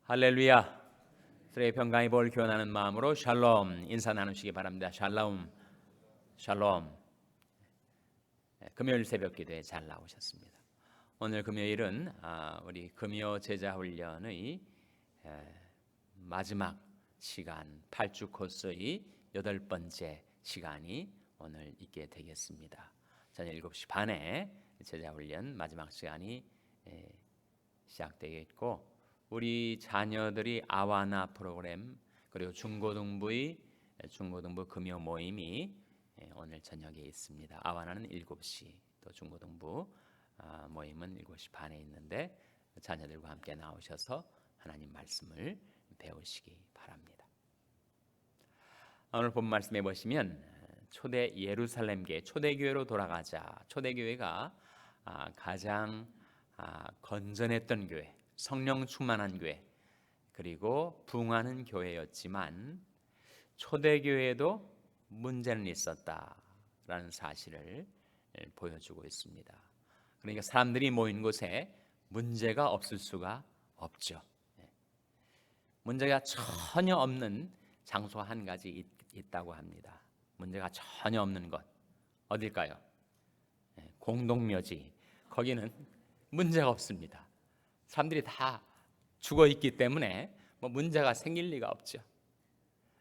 할렐루야. 주의 평강의 복을 기원하는 마음으로 샬롬 인사 나누시기 바랍니다. 샬롬. 금요일 새벽 기도에 잘 나오셨습니다. 오늘 금요일은 우리 금요 제자 훈련의 마지막 시간 8주 코스의 8번째 시간이 오늘 있게 되겠습니다. 저녁 7시 반에 제자 훈련 마지막 시간이 시작되겠고, 우리 자녀들이 아와나 프로그램 그리고 중고등부 금요 모임이 오늘 저녁에 있습니다. 아와나는 7시, 또 중고등부 모임은 7시 반에 있는데 자녀들과 함께 나오셔서 하나님 말씀을 배우시기 바랍니다. 오늘 본 말씀해 보시면 초대 예루살렘교회, 초대교회로 돌아가자. 초대교회가 가장 건전했던 교회, 성령 충만한 교회, 그리고 부흥하는 교회였지만 초대교회에도 문제는 있었다라는 사실을 보여주고 있습니다. 그러니까 사람들이 모인 곳에 문제가 없을 수가 없죠. 문제가 전혀 없는 장소가 한 가지 있다고 합니다. 문제가 전혀 없는 것, 어딜까요? 공동묘지. 거기는 문제가 없습니다. 사람들이 다 죽어 있기 때문에 문제가 생길 리가 없죠.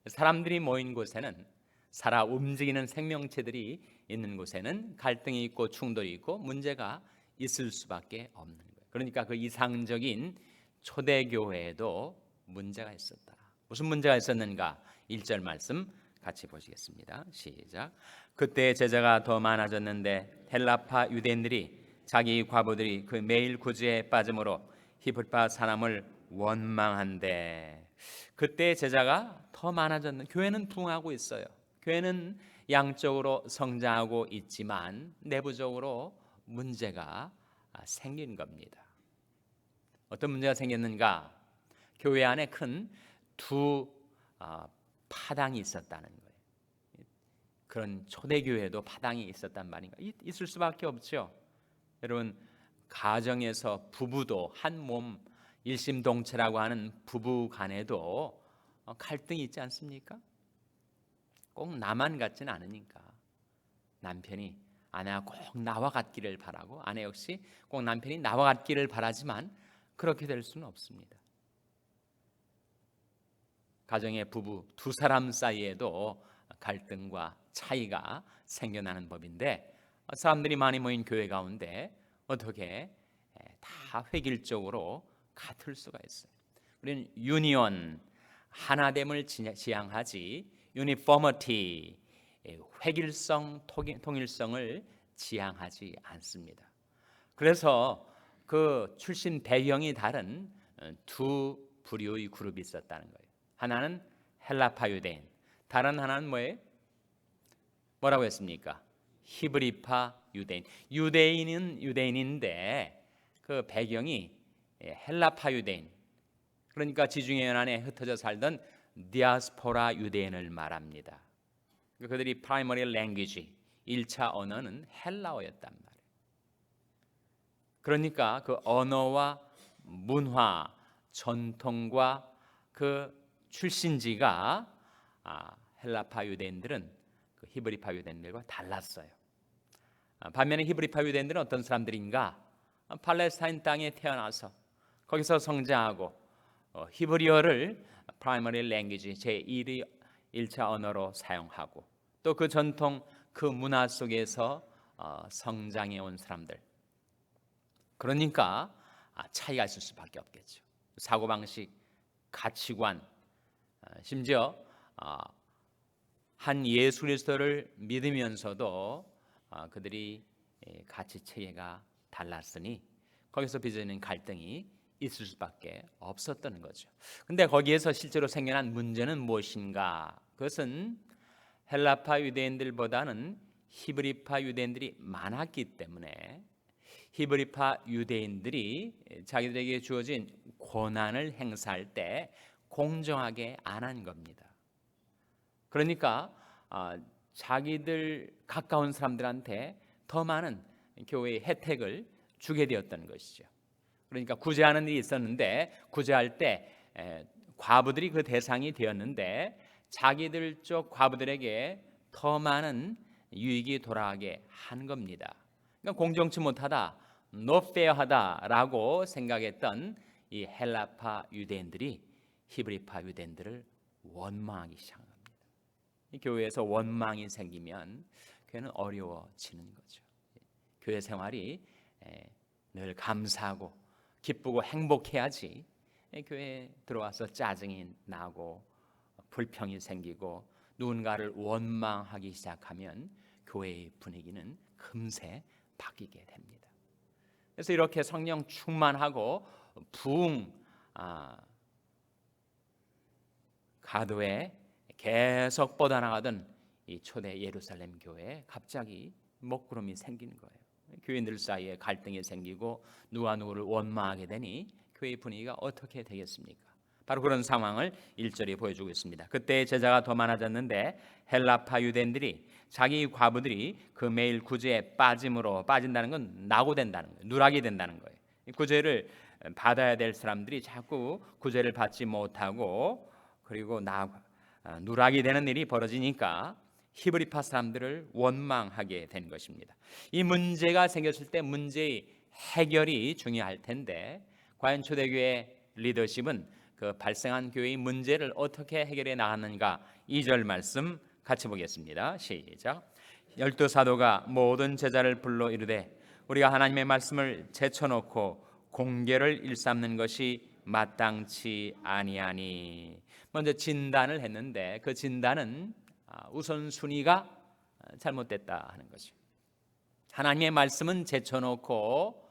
사람들이 모인 곳에는, 살아 움직이는 생명체들이 있는 곳에는 갈등이 있고 충돌이 있고 문제가 있을 수밖에 없는 거예요. 그러니까 그 이상적인 초대교회에도 문제가 있었다. 무슨 문제가 있었는가? 1절 말씀 같이 보시겠습니다. 시작. 그때 제자가 더 많아졌는데 헬라파 유대인들이 자기 과부들이 그 매일 구제에 빠짐으로 히브리파 사람을 원망한대. 그때 제자가 더 많아졌는, 교회는 부흥하고 있어요. 교회는 양적으로 성장하고 있지만 내부적으로 문제가 생긴 겁니다. 어떤 문제가 생겼는가? 교회 안에 큰 두 파당이 있었다는 거예요. 그런 초대교회도 파당이 있었단 말인가? 있을 수밖에 없죠. 여러분, 가정에서 부부도 한 몸 일심동체라고 하는 부부 간에도 갈등이 있지 않습니까? 꼭 나만 같지는 않으니까. 남편이 아내가 꼭 나와 같기를 바라고, 아내 역시 꼭 남편이 나와 같기를 바라지만 그렇게 될 수는 없습니다. 가정의 부부 두 사람 사이에도 갈등과 차이가 생겨나는 법인데, 사람들이 많이 모인 교회 가운데 어떻게 다 획일적으로 같을 수가 있어요. 우리는 유니온, 하나됨을 지향하지 유니포머티, 획일성, 통일성을 지향하지 않습니다. 그래서 그 출신 배경이 다른 두 부류의 그룹이 있었다는 거예요. 하나는 헬라파 유대인, 다른 하나는 뭐예요? 뭐라고 했습니까? 히브리파 유대인. 유대인은 유대인인데 그 배경이 헬라파 유대인, 그러니까 지중해 연안에 흩어져 살던 디아스포라 유대인을 말합니다. 그들이 프라이머리 랭귀지, 1차 언어는 헬라어였단 말이에요. 그러니까 그 언어와 문화, 전통과 그 출신지가 헬라파 유대인들은 그 히브리파 유대인들과 달랐어요. 반면에 히브리파 유대인들은 어떤 사람들인가? 팔레스타인 땅에 태어나서 거기서 성장하고 히브리어를 프라이머리 랭귀지 제1차 언어로 사용하고 또 그 전통, 그 문화 속에서 성장해 온 사람들. 그러니까 차이가 있을 수밖에 없겠죠. 사고방식, 가치관, 심지어 한 예수 그리스도를 믿으면서도 그들이 가치 체계가 달랐으니 거기서 빚어지는 갈등이 있을 수밖에 없었던 거죠. 근데 거기에서 실제로 생겨난 문제는 무엇인가? 그것은 헬라파 유대인들보다는 히브리파 유대인들이 많았기 때문에 히브리파 유대인들이 자기들에게 주어진 권한을 행사할 때 공정하게 안 한 겁니다. 그러니까 자기들 가까운 사람들한테 더 많은 교회의 혜택을 주게 되었던 것이죠. 그러니까 구제하는 일이 있었는데 구제할 때 과부들이 그 대상이 되었는데 자기들 쪽 과부들에게 더 많은 유익이 돌아가게 한 겁니다. 그러니까 공정치 못하다, 노페어하다라고 생각했던 이 헬라파 유대인들이 히브리파 유대인들을 원망하기 시작한 겁니다. 이 교회에서 원망이 생기면 교회는 어려워지는 거죠. 교회 생활이 늘 감사하고 기쁘고 행복해야지 교회에 들어와서 짜증이 나고 불평이 생기고 누군가를 원망하기 시작하면 교회의 분위기는 금세 바뀌게 됩니다. 그래서 이렇게 성령 충만하고 부흥 가도에 계속 뻗어나가던 이 초대 예루살렘 교회에 갑자기 먹구름이 생기는 거예요. 교인들 사이에 갈등이 생기고 누가 누구를 원망하게 되니 교회 분위기가 어떻게 되겠습니까? 바로 그런 상황을 1절이 보여주고 있습니다. 그때 제자가 더 많아졌는데 헬라파 유대인들이 자기 과부들이 그 매일 구제에 빠진다는 건 낙오된다는 거예요. 누락이 된다는 거예요. 구제를 받아야 될 사람들이 자꾸 구제를 받지 못하고 그리고 누락이 되는 일이 벌어지니까 히브리파 사람들을 원망하게 된 것입니다. 이 문제가 생겼을 때 문제의 해결이 중요할 텐데 과연 초대교회 리더십은 그 발생한 교회의 문제를 어떻게 해결해 나갔는가? 2절 말씀 같이 보겠습니다. 시작. 12사도가 모든 제자를 불러 이르되 우리가 하나님의 말씀을 제쳐놓고 공계를 일삼는 것이 마땅치 아니하니. 먼저 진단을 했는데 그 진단은 우선순위가 잘못됐다 하는 거죠. 하나님의 말씀은 제쳐놓고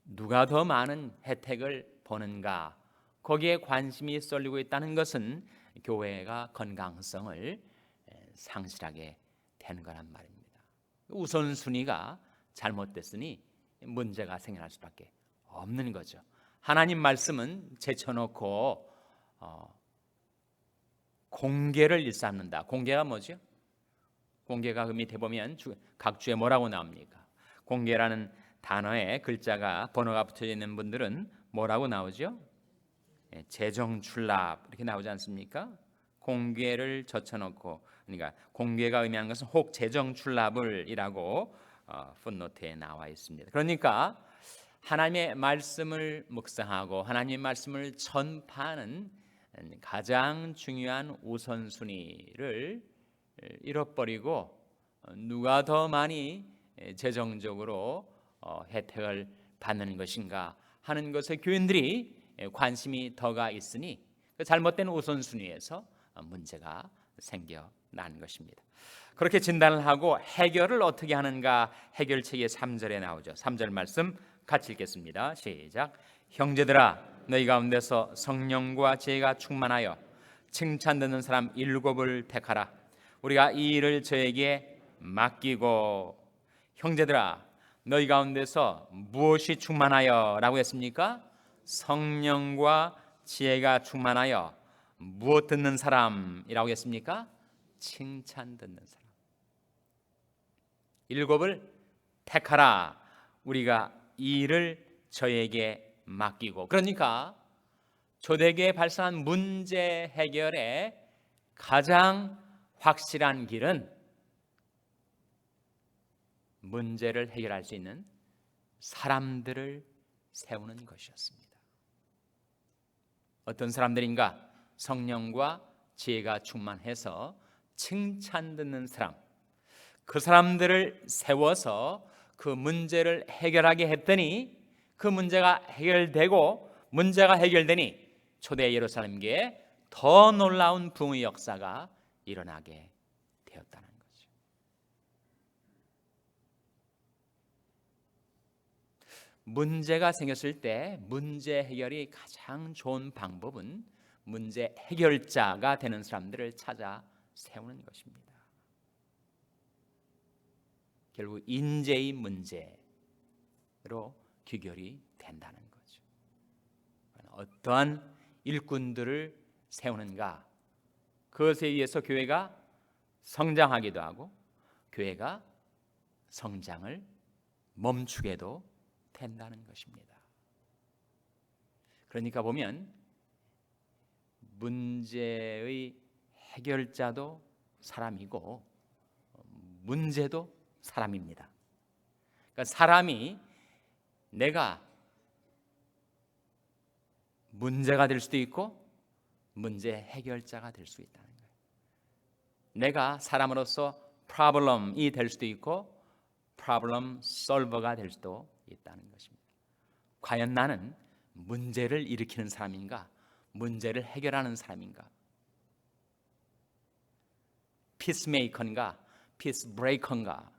누가 더 많은 혜택을 보는가 거기에 관심이 쏠리고 있다는 것은 교회가 건강성을 상실하게 되는 거란 말입니다. 우선순위가 잘못됐으니 문제가 생겨날 수밖에 없는 거죠. 하나님 말씀은 제쳐놓고 공계를 일삼는다. 공계가 뭐죠? 공계가 그 밑에 보면 각 주에 뭐라고 나옵니까? 공계라는 단어에 글자가 번호가 붙여 있는 분들은 뭐라고 나오죠? 재정출납 이렇게 나오지 않습니까? 공계를 젖혀놓고 그러니까 공계가 의미하는 것은 혹 재정출납을이라고 풋노트에 나와 있습니다. 그러니까 하나님의 말씀을 묵상하고 하나님의 말씀을 전파하는 가장 중요한 우선순위를 잃어버리고 누가 더 많이 재정적으로 혜택을 받는 것인가 하는 것에 교인들이 관심이 더가 있으니 그 잘못된 우선순위에서 문제가 생겨나는 것입니다. 그렇게 진단을 하고 해결을 어떻게 하는가 해결책이 3절에 나오죠. 3절 말씀 같이 읽겠습니다. 시작. 형제들아 너희 가운데서 성령과 지혜가 충만하여 칭찬 듣는 사람 7을 택하라. 우리가 이 일을 저에게 맡기고. 형제들아 너희 가운데서 무엇이 충만하여 라고 했습니까? 성령과 지혜가 충만하여 무엇 듣는 사람이라고 했습니까? 칭찬 듣는 사람. 7을 택하라. 우리가 이 일을 저에게 맡기고. 그러니까 초대교회에 발생한 문제 해결의 가장 확실한 길은 문제를 해결할 수 있는 사람들을 세우는 것이었습니다. 어떤 사람들인가? 성령과 지혜가 충만해서 칭찬 듣는 사람. 그 사람들을 세워서 그 문제를 해결하게 했더니 그 문제가 해결되고 문제가 해결되니 초대 예루살렘교회에 더 놀라운 부흥의 역사가 일어나게 되었다는 거죠. 문제가 생겼을 때 문제 해결이 가장 좋은 방법은 문제 해결자가 되는 사람들을 찾아 세우는 것입니다. 결국 인재의 문제로 귀결이 된다는 거죠. 어떠한 일꾼들을 세우는가? 그것에 의해서 교회가 성장하기도 하고 교회가 성장을 멈추게도 된다는 것입니다. 그러니까 보면 문제의 해결자도 사람이고 문제도 사람입니다. 그러니까 사람이 내가 문제가 될 수도 있고 문제 해결자가 될 수 있다는 거예요. 내가 사람으로서 프로블럼이 될 수도 있고 프로블럼 솔버가 될 수도 있다는 것입니다. 과연 나는 문제를 일으키는 사람인가? 문제를 해결하는 사람인가? 피스메이커인가? 피스브레이커인가?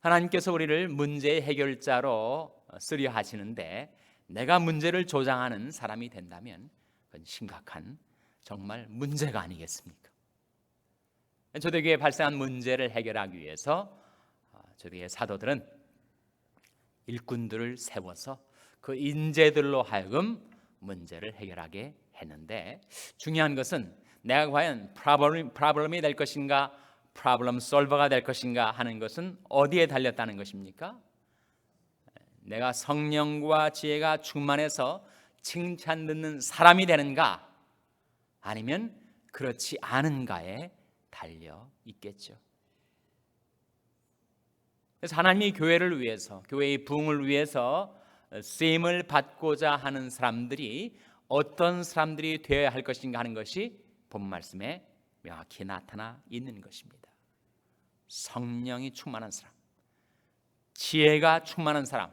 하나님께서 우리를 문제 해결자로 쓰려 하시는데 내가 문제를 조장하는 사람이 된다면 그건 심각한 정말 문제가 아니겠습니까? 초대교회에 발생한 문제를 해결하기 위해서 초대교회 사도들은 일꾼들을 세워서 그 인재들로 하여금 문제를 해결하게 했는데 중요한 것은 내가 과연 프로블럼이 될 것인가 프로블럼 솔버가 될 것인가 하는 것은 어디에 달렸다는 것입니까? 내가 성령과 지혜가 충만해서 칭찬 듣는 사람이 되는가 아니면 그렇지 않은가에 달려 있겠죠. 그래서 하나님이 교회를 위해서 교회의 부흥을 위해서 쓰임을 받고자 하는 사람들이 어떤 사람들이 되어야 할 것인가 하는 것이 본 말씀에 명확히 나타나 있는 것입니다. 성령이 충만한 사람, 지혜가 충만한 사람,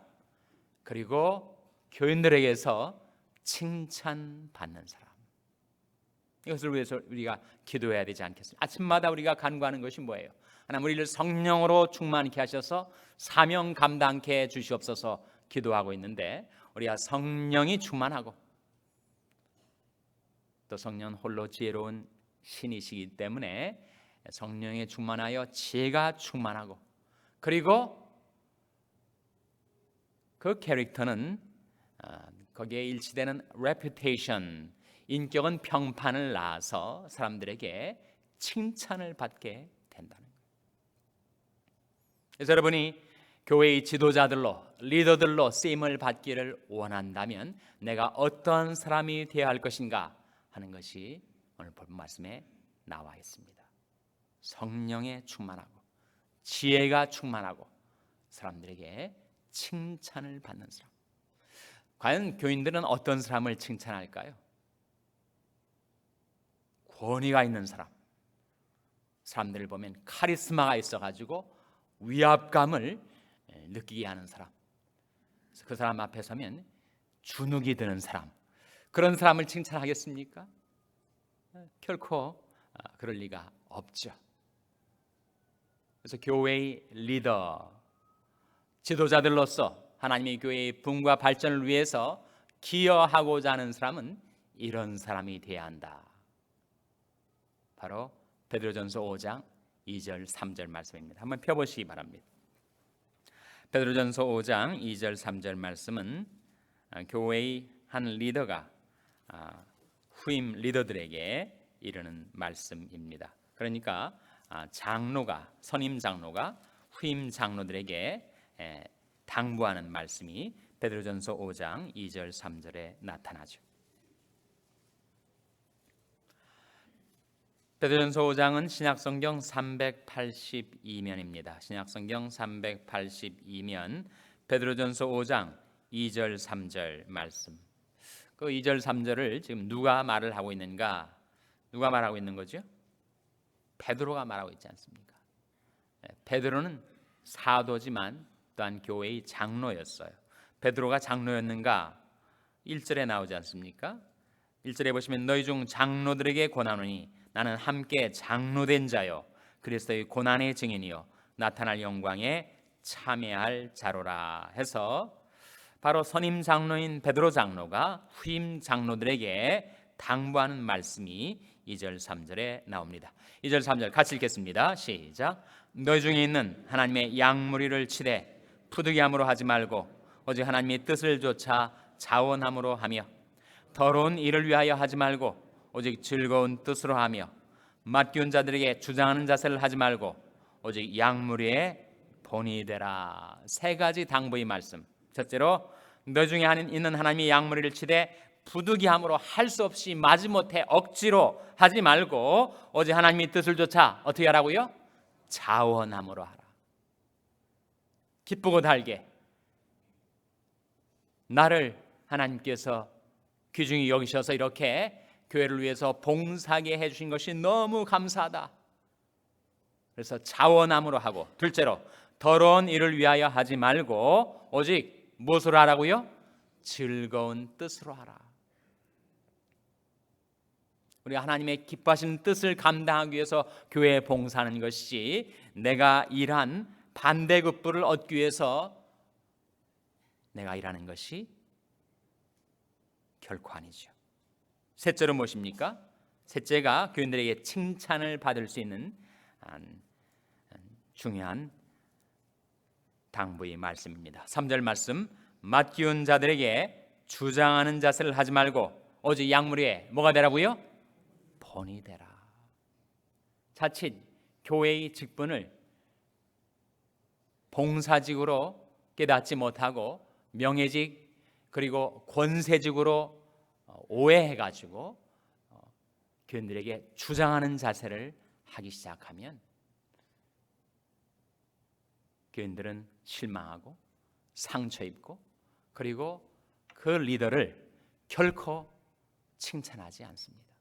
그리고 교인들에게서 칭찬받는 사람. 이것을 위해서 우리가 기도해야 되지 않겠습니까? 아침마다 우리가 간구하는 것이 뭐예요? 하나님 우리를 성령으로 충만케 하셔서 사명 감당케 해 주시옵소서 기도하고 있는데 우리가 성령이 충만하고 또 성령 홀로 지혜로운 신이시기 때문에 성령에 충만하여 지혜가 충만하고 그리고 그 캐릭터는 거기에 일치되는 reputation, 인격은 평판을 낳아서 사람들에게 칭찬을 받게 된다는 거예요. 그래서 여러분이 교회의 지도자들로 리더들로 쓰임을 받기를 원한다면 내가 어떤 사람이 되어야 할 것인가 하는 것이 오늘 본 말씀에 나와 있습니다. 성령에 충만하고 지혜가 충만하고 사람들에게 칭찬을 받는 사람. 과연 교인들은 어떤 사람을 칭찬할까요? 권위가 있는 사람, 사람들을 보면 카리스마가 있어가지고 위압감을 느끼게 하는 사람, 그 사람 앞에 서면 주눅이 드는 사람, 그런 사람을 칭찬하겠습니까? 결코 그럴 리가 없죠. 그래서 교회의 리더, 지도자들로서 하나님의 교회의 부흥과 발전을 위해서 기여하고자 하는 사람은 이런 사람이 되어야 한다. 바로 베드로전서 5장 2절 3절 말씀입니다. 한번 펴보시기 바랍니다. 베드로전서 5장 2절 3절 말씀은 교회의 한 리더가 후임 리더들에게 이르는 말씀입니다. 그러니까 장로가 선임 장로가 후임 장로들에게 당부하는 말씀이 베드로전서 5장 2절 3절에 나타나죠. 베드로전서 5장은 신약성경 382면입니다. 신약성경 382면 베드로전서 5장 2절 3절 말씀. 그 2절 3절을 지금 누가 말을 하고 있는가? 누가 말하고 있는 거죠? 베드로가 말하고 있지 않습니까? 베드로는 사도지만 또한 교회의 장로였어요. 베드로가 장로였는가? 1절에 나오지 않습니까? 1절에 보시면 너희 중 장로들에게 권하노니 나는 함께 장로된 자요 그리스도의 고난의 증인이요 나타날 영광에 참여할 자로라 해서 바로 선임 장로인 베드로 장로가 후임 장로들에게 당부하는 말씀이 2절 3절에 나옵니다. 2절 3절 같이 읽겠습니다. 시작. 너희 중에 있는 하나님의 양무리를 치되 부득이함으로 하지 말고 오직 하나님의 뜻을 좇아 자원함으로 하며 더러운 일을 위하여 하지 말고 오직 즐거운 뜻으로 하며 맡기운 자들에게 주장하는 자세를 하지 말고 오직 양무리의 본이 되라. 세 가지 당부의 말씀. 첫째로 너 중에 있는 하나님이 양무리를 치되 부득이함으로 할 수 없이 마지못해 억지로 하지 말고 오직 하나님의 뜻을 좇아 어떻게 하라고요? 자원함으로 하라. 기쁘고 달게 나를 하나님께서 귀중히 여기셔서 이렇게 교회를 위해서 봉사하게 해주신 것이 너무 감사하다. 그래서 자원함으로 하고, 둘째로 더러운 일을 위하여 하지 말고 오직 무엇으로 하라고요? 즐거운 뜻으로 하라. 우리가 하나님의 기뻐하시는 뜻을 감당하기 위해서 교회에 봉사하는 것이 내가 일한 반대급부를 얻기 위해서 내가 일하는 것이 결코 아니죠. 셋째로 무엇입니까? 셋째가 교인들에게 칭찬을 받을 수 있는 중요한 당부의 말씀입니다. 3절 말씀, 맡기운 자들에게 주장하는 자세를 하지 말고 오직 양무리에 뭐가 되라고요? 본이 되라. 자칫 교회의 직분을 봉사직으로 깨닫지 못하고 명예직 그리고 권세직으로 오해해가지고 교인들에게 주장하는 자세를 하기 시작하면 교인들은 실망하고 상처 입고 그리고 그 리더를 결코 칭찬하지 않습니다.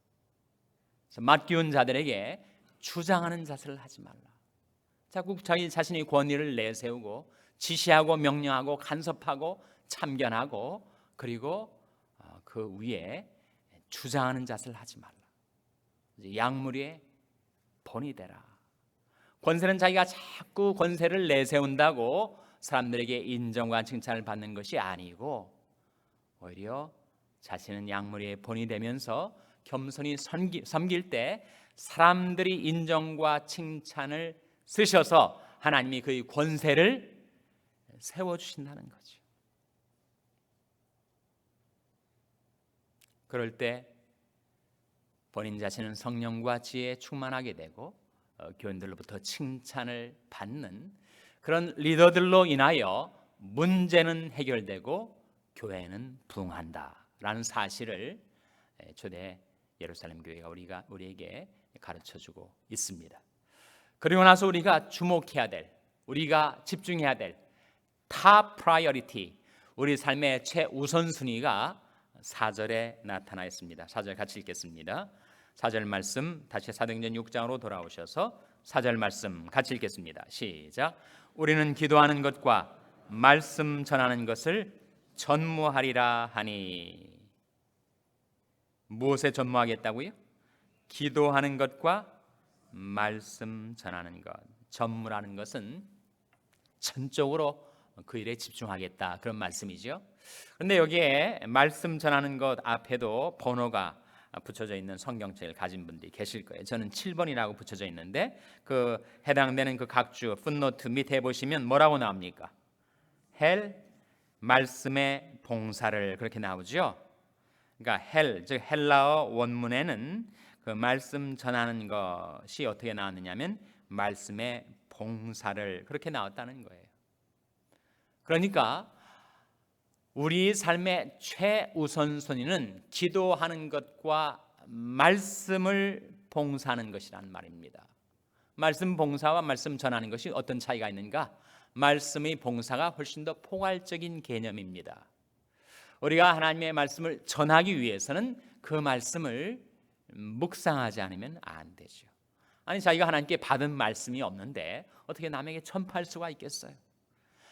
그래서 맡기운 자들에게 주장하는 자세를 하지 말라. 자꾸 자기 자신의 권위를 내세우고 지시하고 명령하고 간섭하고 참견하고 그리고 그 위에 주장하는 자세를 하지 말라. 양무리의 본이 되라. 권세는 자기가 자꾸 권세를 내세운다고 사람들에게 인정과 칭찬을 받는 것이 아니고 오히려 자신은 양무리의 본이 되면서 겸손히 섬길 때 사람들이 인정과 칭찬을 쓰셔서 하나님이 그의 권세를 세워주신다는 거죠. 그럴 때 본인 자신은 성령과 지혜에 충만하게 되고 교인들로부터 칭찬을 받는 그런 리더들로 인하여 문제는 해결되고 교회는 부흥한다라는 사실을 초대 예루살렘 교회가 우리에게 가르쳐주고 있습니다. 그리고 나서 우리가 주목해야 될, 우리가 집중해야 될 탑 프라이어리티, 우리 삶의 최우선순위가 4절에 나타나 있습니다. 4절 같이 읽겠습니다. 4절 말씀 다시 사도행전 6장으로 돌아오셔서 4절 말씀 같이 읽겠습니다. 시작. 우리는 기도하는 것과 말씀 전하는 것을 전무하리라 하니. 무엇에 전무하겠다고요? 기도하는 것과 말씀 전하는 것. 전무라는 것은 전적으로 그 일에 집중하겠다, 그런 말씀이죠. 그런데 여기에 말씀 전하는 것 앞에도 번호가 붙여져 있는 성경책을 가진 분들이 계실 거예요. 저는 7번이라고 붙여져 있는데 그 해당되는 그 각주 풋노트 밑에 보시면 뭐라고 나옵니까? 헬 말씀의 봉사를, 그렇게 나오죠. 그러니까 헬, 즉 헬라어 원문에는 그 말씀 전하는 것이 어떻게 나왔느냐면 말씀의 봉사를, 그렇게 나왔다는 거예요. 그러니까 우리 삶의 최우선순위는 기도하는 것과 말씀을 봉사하는 것이란 말입니다. 말씀 봉사와 말씀 전하는 것이 어떤 차이가 있는가? 말씀의 봉사가 훨씬 더 포괄적인 개념입니다. 우리가 하나님의 말씀을 전하기 위해서는 그 말씀을 묵상하지 않으면 안 되죠. 아니, 자기가 하나님께 받은 말씀이 없는데 어떻게 남에게 전파할 수가 있겠어요?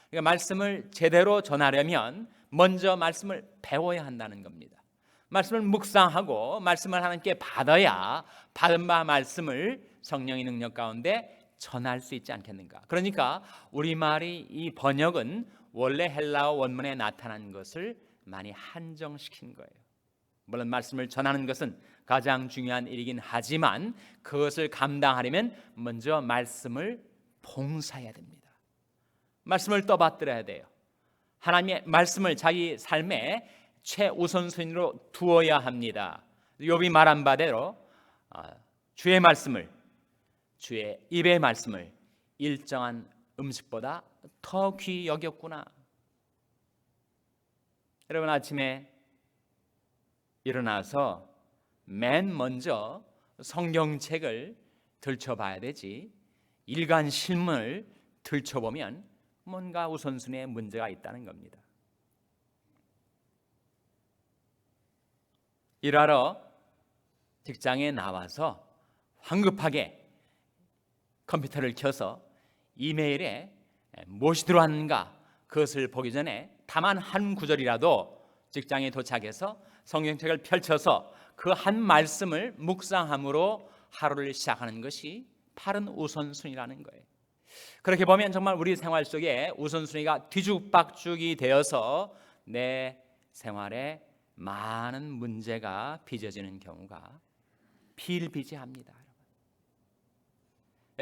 그러니까 말씀을 제대로 전하려면 먼저 말씀을 배워야 한다는 겁니다. 말씀을 묵상하고 말씀을 하나님께 받아야 받은 바 말씀을 성령의 능력 가운데 전할 수 있지 않겠는가. 그러니까 우리말이 이 번역은 원래 헬라어 원문에 나타난 것을 많이 한정시킨 거예요. 물론 말씀을 전하는 것은 가장 중요한 일이긴 하지만 그것을 감당하려면 먼저 말씀을 봉사해야 됩니다. 말씀을 떠받들어야 돼요. 하나님의 말씀을 자기 삶의 최우선순위로 두어야 합니다. 욥이 말한 바대로 주의 말씀을, 주의 입의 말씀을 일정한 음식보다 더 귀히 여겼구나. 여러분 아침에 일어나서 맨 먼저 성경책을 들춰봐야 되지 일간 신문을 들춰보면 뭔가 우선순위에 문제가 있다는 겁니다. 일하러 직장에 나와서 황급하게 컴퓨터를 켜서 이메일에 무엇이 들어왔는가 그것을 보기 전에 다만 한 구절이라도 직장에 도착해서 성경책을 펼쳐서 그 한 말씀을 묵상함으로 하루를 시작하는 것이 바른 우선순위라는 거예요. 그렇게 보면 정말 우리 생활 속에 우선순위가 뒤죽박죽이 되어서 내 생활에 많은 문제가 빚어지는 경우가 비일비재합니다.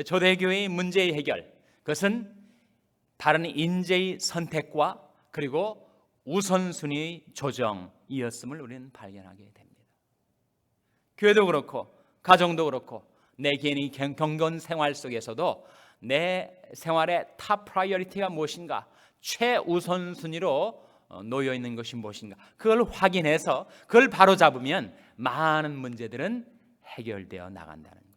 초대교회의 문제의 해결, 그것은 바른 인재의 선택과 그리고 우선순위의 조정이었음을 우리는 발견하게 됩니다. 교회도 그렇고 가정도 그렇고 내 개인의 경건 생활 속에서도 내 생활의 탑 프라이어리티가 무엇인가, 최우선순위로 놓여 있는 것이 무엇인가, 그걸 확인해서 그걸 바로잡으면 많은 문제들은 해결되어 나간다는 거예요.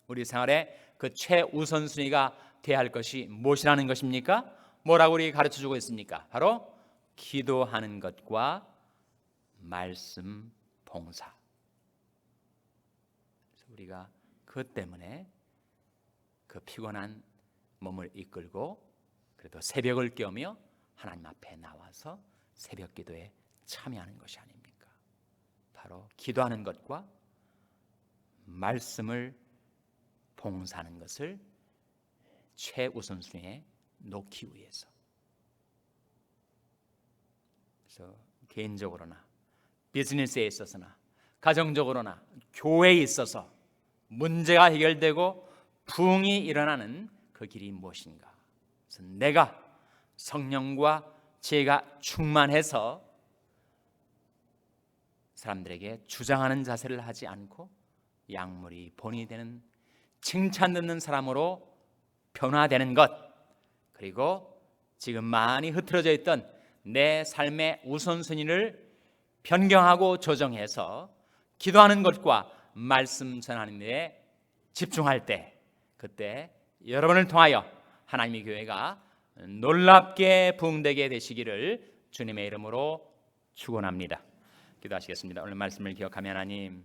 우리 생활에 그 최우선순위가 되어야 할 것이 무엇이라는 것입니까? 뭐라고 우리 가르쳐주고 있습니까? 바로 기도하는 것과 말씀 봉사. 우리가 그 때문에 그 피곤한 몸을 이끌고 그래도 새벽을 깨우며 하나님 앞에 나와서 새벽 기도에 참여하는 것이 아닙니까? 바로 기도하는 것과 말씀을 봉사하는 것을 최우선순위에 놓기 위해서. 그래서 개인적으로나 비즈니스에 있어서나 가정적으로나 교회에 있어서 문제가 해결되고 부흥이 일어나는 그 길이 무엇인가? 그래서 내가 성령과 지혜가 충만해서 사람들에게 주장하는 자세를 하지 않고 약물이 본이 되는 칭찬 듣는 사람으로 변화되는 것, 그리고 지금 많이 흐트러져 있던 내 삶의 우선순위를 변경하고 조정해서 기도하는 것과 말씀 전하는 데 집중할 때, 그때 여러분을 통하여 하나님의 교회가 놀랍게 부흥되게 되시기를 주님의 이름으로 축원합니다. 기도하시겠습니다. 오늘 말씀을 기억하며 하나님,